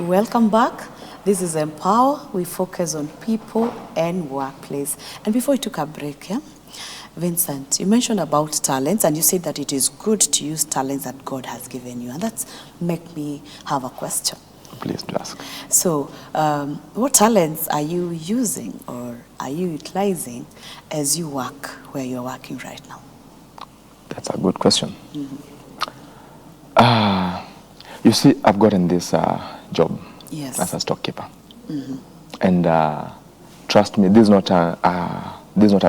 Welcome back. This is Empower. We focus on people and workplace. And before we took a break, Vincent, you mentioned about talents, and you said that it is good to use talents that God has given you. And that's make me have a question. Please do ask. So, what talents are you using or are you utilizing as you work where you're working right now? That's a good question. You see, I've gotten this job as a storekeeper, and trust me, this is not a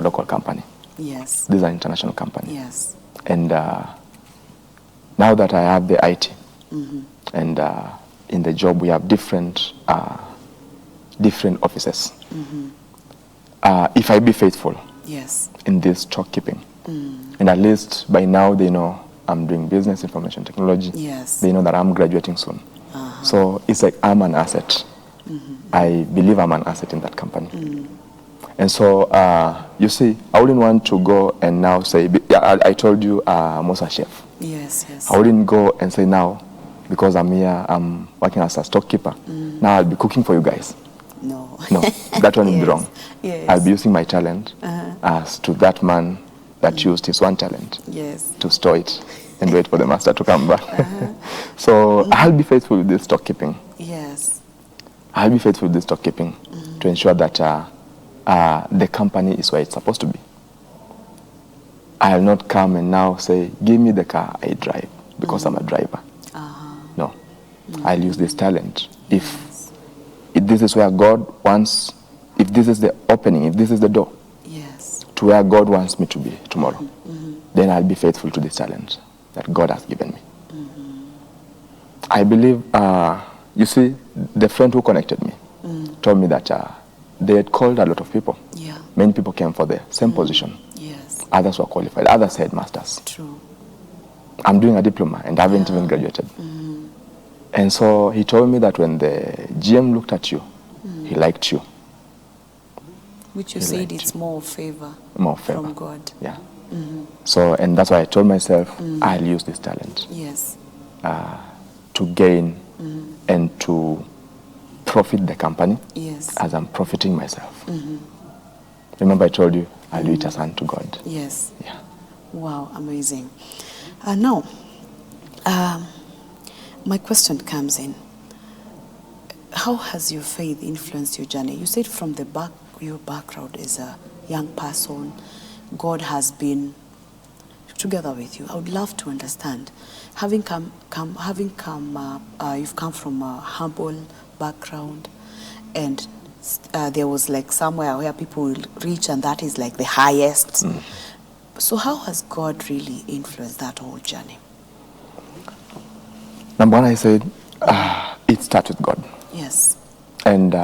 local company. Yes. This is an international company. Yes. And now that I have the IT, and in the job we have different offices. If I be faithful, yes, in this storekeeping, and at least by now they know I'm doing business information technology. Yes. They know that I'm graduating soon. So it's like I'm an asset. I believe I'm an asset in that company. And so, you see, I wouldn't want to go and now say, I told you I'm also a chef. Yes, yes. I wouldn't go and say now, because I'm here, I'm working as a storekeeper, now I'll be cooking for you guys. No. No, that one would be wrong. Yes. I'll be using my talent as to that man that used his one talent to store it and wait for the master to come back. So I'll be faithful with this storekeeping. Yes. I'll be faithful with this storekeeping to ensure that the company is where it's supposed to be. I'll not come and now say, give me the car I drive because I'm a driver. No. I'll use this talent. If this is where God wants, if this is the opening, if this is the door to where God wants me to be tomorrow, then I'll be faithful to this talent that God has given me. I believe, you see, the friend who connected me told me that they had called a lot of people. Many people came for the same position. Yes. Others were qualified. Others had masters. True. I'm doing a diploma and I haven't even graduated. And so he told me that when the GM looked at you, he liked you. Which you said it's more favor. More favor. From God. Yeah. So, and that's why I told myself, I'll use this talent. Yes. To gain and to profit the company as I'm profiting myself. Remember I told you, I'll do it as unto God. Yes. Yeah. Wow, amazing. Now, my question comes in. How has your faith influenced your journey? You said from your background as a young person, God has been together with you. I would love to understand, you've come from a humble background, and there was like somewhere where people will reach, and that is like the highest. So how has God really influenced that whole journey? Number one, I said, it starts with God. Yes. And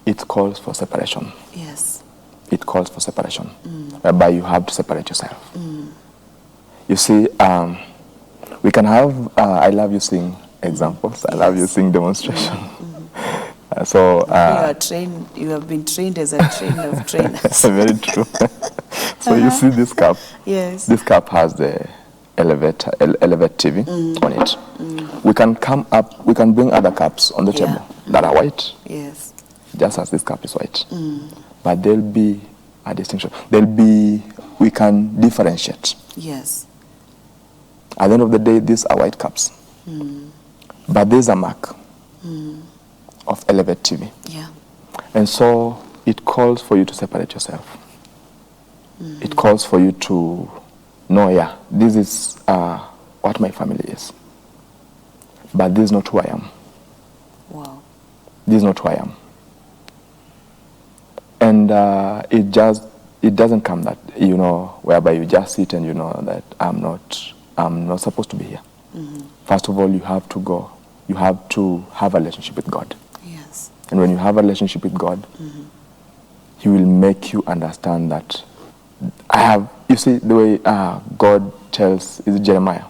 it calls for separation. Yes. It calls for separation, whereby you have to separate yourself. You see, we can have, I love using examples. I love using demonstration. So you have been trained as a trainer of trainers. Very true. So you see this cup. Yes. This cup has the Elevate TV on it. We can come up, we can bring other cups on the table that are white. Yes. Just as this cup is white. But there'll be a distinction. We can differentiate. Yes. At the end of the day, these are white cups. But there's a mark of Elevate TV. Yeah. And so it calls for you to separate yourself. It calls for you to know, this is what my family is. But this is not who I am. Wow. This is not who I am. And it doesn't come that, whereby you just sit and you know that I'm not supposed to be here. First of all, you have to go. You have to have a relationship with God. Yes. And when you have a relationship with God, He will make you understand that you see the way God tells, is it Jeremiah?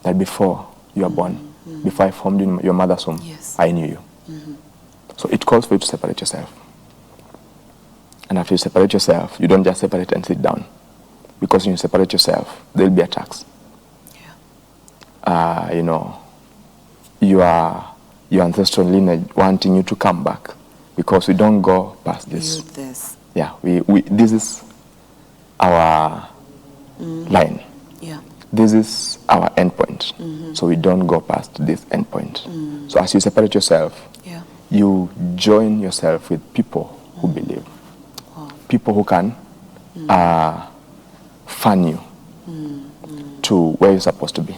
That before you are born, before I formed you in your mother's womb, I knew you. So it calls for you to separate yourself. And after you separate yourself, you don't just separate and sit down. Because when you separate yourself, there will be attacks. You your ancestral lineage wanting you to come back, because we don't go past this. Beyond this. Yeah, we this is our line. Yeah. This is our endpoint. So we don't go past this endpoint. So as you separate yourself, Yeah. you join yourself with people who believe, Wow. people who can fan you to where you're supposed to be.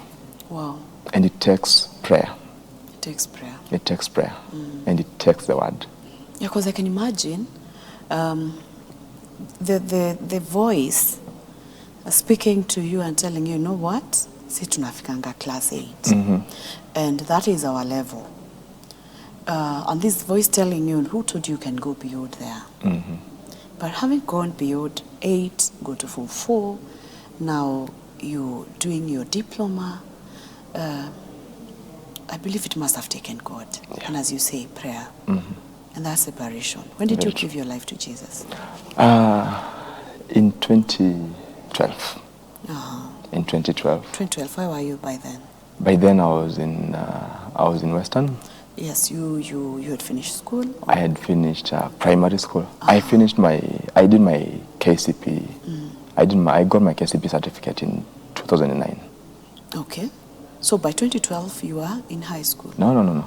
Wow. And it takes prayer. It takes prayer. It takes prayer. And it takes the word. Yeah, because I can imagine the voice speaking to you and telling you, you know what? Si tunafikanga class 8. And that is our level. And this voice telling you, who told you can go beyond there? But having gone beyond 8, go to full 4, now you're doing your diploma, I believe it must have taken God. Yeah. And as you say, prayer. And that separation. When did Very you give your life to Jesus? In 2012. In 2012. 2012, where were you by then? By then I was in Western. Yes, you had finished school? Or? I had finished primary school. I did my KCP. I got my KCP certificate in 2009. Okay. So by 2012, you are in high school? No.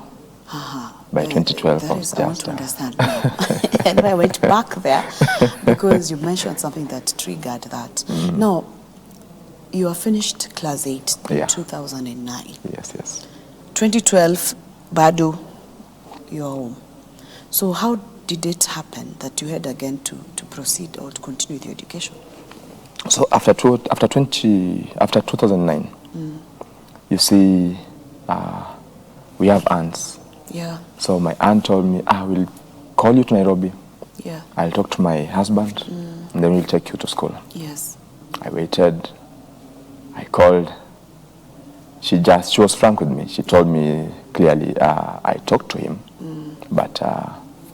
By 2012, that I was is, I want just to understand now. And I went back there because you mentioned something that triggered that. Now, you are finished class 8 in Yeah. 2009. Yes. 2012, Bado, you're home. So how did it happen that you had again to proceed or to continue with your education? So after 2009, you see, we have aunts. Yeah, So my aunt told me, I will call you to Nairobi. yeah, I'll talk to my husband, and then we'll take you to school. yes. I waited. I called. She was frank with me. She told me clearly, I talked to him, but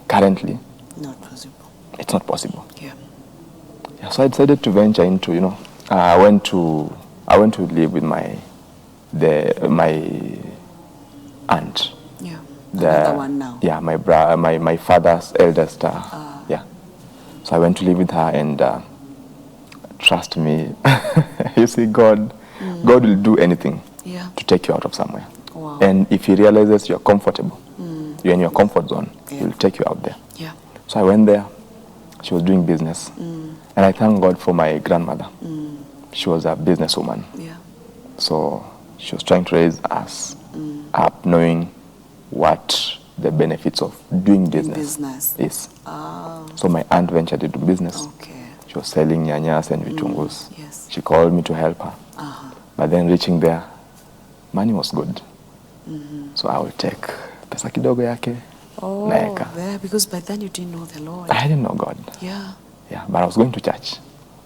currently Not possible. it's not possible. Yeah. Yeah, so I decided to venture into, I went to live with my aunt. Yeah. Another one now. Yeah, my father's eldest. Yeah. So I went to live with her, and trust me, you see, God will do anything Yeah. to take you out of somewhere. Wow. And if He realizes you're comfortable, you're in your comfort zone, Yeah. He'll take you out there. Yeah. So I went there. She was doing business, and I thank God for my grandmother. She was a businesswoman. Yeah. So she was trying to raise us up, knowing what the benefits of doing business is. So my aunt ventured into business. Okay. She was selling nyanyas and vitungus. Yes. She called me to help her. But then reaching there, money was good. So I will take pesa kidogo yake, Oh, naeka. there, because by then you didn't know the Lord. I didn't know God. Yeah. Yeah, but I was going to church.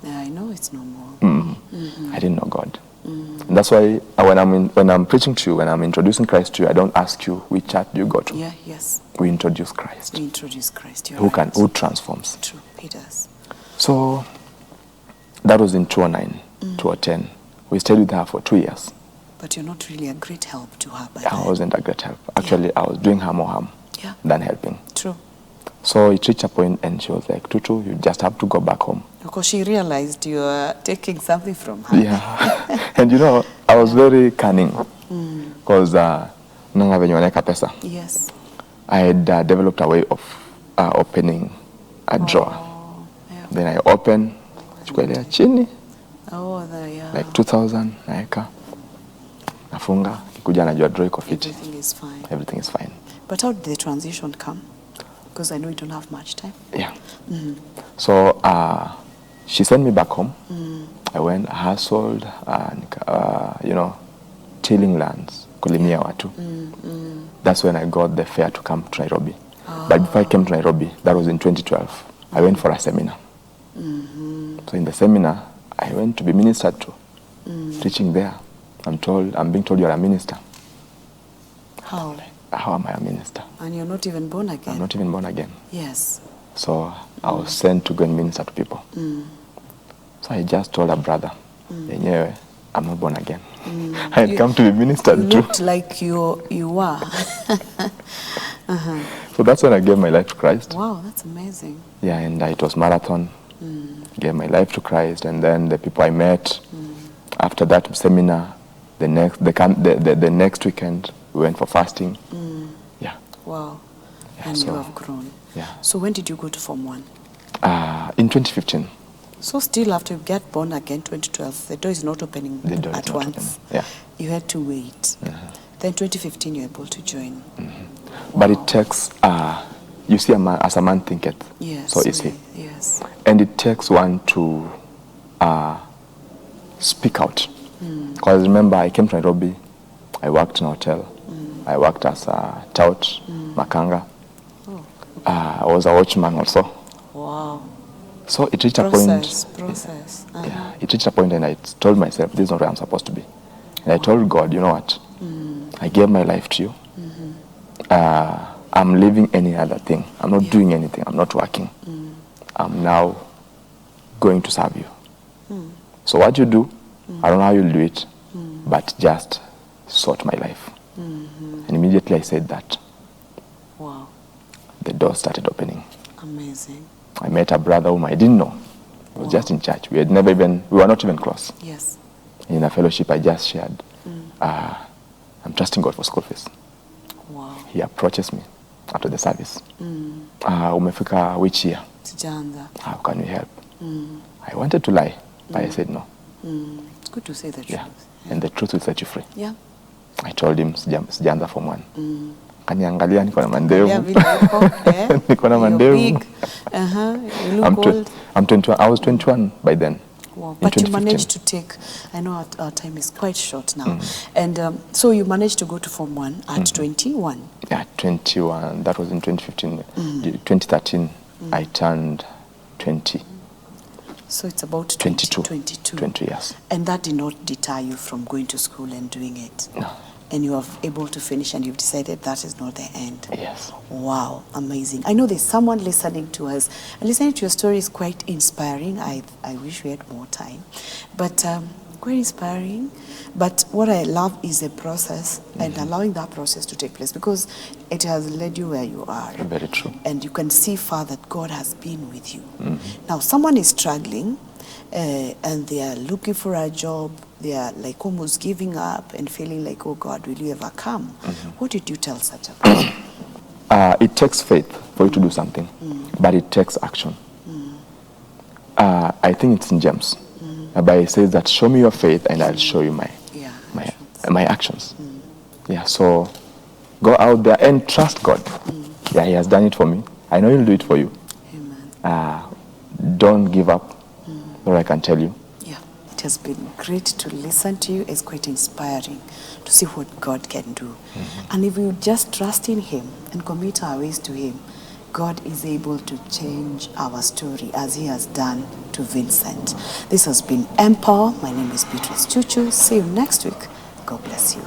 Yeah, I know it's no more. I didn't know God. And that's why when I'm preaching to you, when I'm introducing Christ to you, I don't ask you which church do you go to. Yeah, yes. We introduce Christ, We introduce Christ. You're who right. transforms. True, he does. So that was in 2009, 2010. We stayed with her for 2 years. But you're not really a great help to her by I then. wasn't a great help. Actually, I was doing her more harm Yeah, than helping. true. So it reached a point, and she was like, Tutu, you just have to go back home. Because she realized you are taking something from her. Yeah. And I was very cunning. Because nanga venye wanaweka pesa. Yes. I had developed a way of opening a drawer. Oh, yeah. Then I open, chukua ile ya chini, Oh, yeah. like 2,000, naeka, nafunga, kikuja najua drawer iko fiti. Everything is fine. Everything is fine. But how did the transition come? Because I know you don't have much time. Yeah. So she sent me back home. I went, hustled, tilling lands, kulimia watu. That's when I got the fare to come to Nairobi. But before I came to Nairobi, that was in 2012, I went for a seminar. So in the seminar, I went to be ministered to. Teaching there, I'm being told you're a minister. How? How am I a minister? And you're not even born again. I'm not even born again. Yes. So I was sent to go and minister to people. So I just told a brother, yenyewe, I'm not born again. I had come to be ministered You to. looked like you were. So that's when I gave my life to Christ. Wow, that's amazing. Yeah, and it was marathon. Gave my life to Christ, and then the people I met after that seminar, the next weekend we went for fasting. Yeah. Wow. Yeah, And so- you have grown. Yeah. So when did you go to Form 1? In 2015. So still after you get born again, 2012, the door is not opening The door is at not once. opening. Yeah. You had to wait. Then 2015 you're able to join. But it takes, you see, as a man thinketh, Yes. so is he. Yes. And it takes one to speak out. Because remember, I came to Nairobi, I worked in a hotel, I worked as a tout, makanga. Oh. I was a watchman also. Wow. So it reached a Process. point. Yeah, it reached a point, and I told myself, this is not where I'm supposed to be. And I told God, you know what? I gave my life to you. I'm living any other thing. I'm not doing anything. I'm not working. I'm now going to serve you. So what you do, I don't know how you'll do it, but just sort my life. And immediately I said that. Wow. The door started opening. Amazing. I met a brother whom I didn't know. He was just in church. We were not even close. Yes. In a fellowship, I just shared. I'm trusting God for school fees. Wow. He approaches me after the service. Umefika which year? Sijaanza. How can we help? I wanted to lie, but I said no. It's good to say the truth. Yeah. And the truth will set you free. Yeah. I told him sijaanza Form 1. Kaniangalia niko na mandevu. Yeah, vile uko, eh? Niko na You're mandevu. big. You look old. I'm 21. I was 21 by then. Wow. In But you 2015. managed to take, I know our time is quite short now. And so you managed to go to Form 1 at 21. Yeah, 21. That was in 2015. 2013, I turned 20. So it's about 22. 22. 20 years. And that did not deter you from going to school and doing it. No. And you are able to finish, and you've decided that is not the end. Yes. Wow, amazing. I know there's someone listening to us, and listening to your story is quite inspiring. I wish we had more time, but quite inspiring. But what I love is the process and allowing that process to take place, because it has led you where you are. Very true. And you can see far that God has been with you. Now, someone is struggling and they are looking for a job. They are like almost giving up and feeling like, oh God, will you ever come? What did you tell such a person? It takes faith for you to do something, but it takes action. I think it's in James. But it says that show me your faith and I'll show you my actions. Yeah, so go out there and trust God. Yeah, he has done it for me. I know he'll do it for you. Amen. Don't give up. Or I can tell you. Yeah, it has been great to listen to you. It's quite inspiring to see what God can do. And if we just trust in him and commit our ways to him, God is able to change our story as he has done to Vincent. This has been Empower. My name is Beatrice Chuchu. See you next week. God bless you.